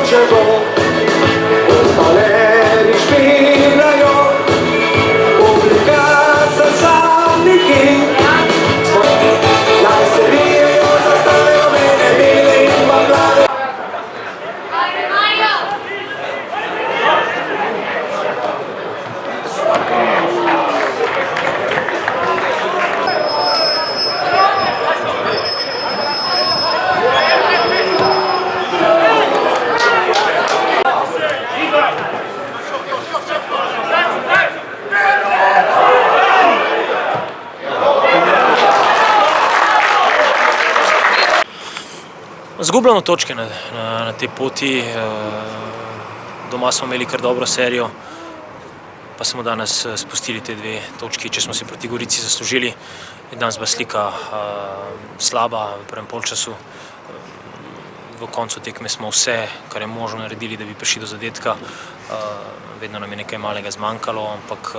čego, ostale špinajo, publika se samniki, naj se vijejo, zastavijo mene, bile in baklave. Zgubljamo točke na tej poti, doma smo imeli kar dobro serijo, pa smo danes spustili te dve točki, če smo si proti Gorici zaslužili. Je danes bila slika slaba v prvem polčasu. V koncu tekme smo vse, kar je možno naredili, da bi prišli do zadetka. Vedno nam je nekaj malega zmanjkalo, ampak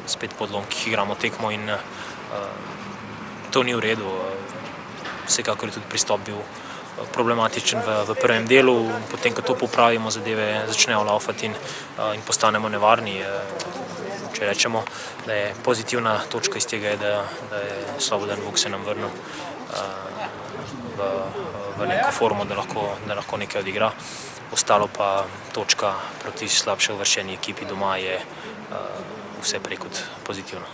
spet po odlomkih igramo tekmo in to ni v redu. Vsekakor je tudi pristop bil problematičen v prvem delu, potem, ko to popravimo, zadeve začnejo laufati in postanemo nevarni. Če rečemo, da je pozitivna točka iz tega, da je Slobodan Vuk se nam vrnil v neko formo, da lahko nekaj odigra. Ostalo pa točka proti slabše uvrščeni ekipi doma je vse prej kot pozitivno.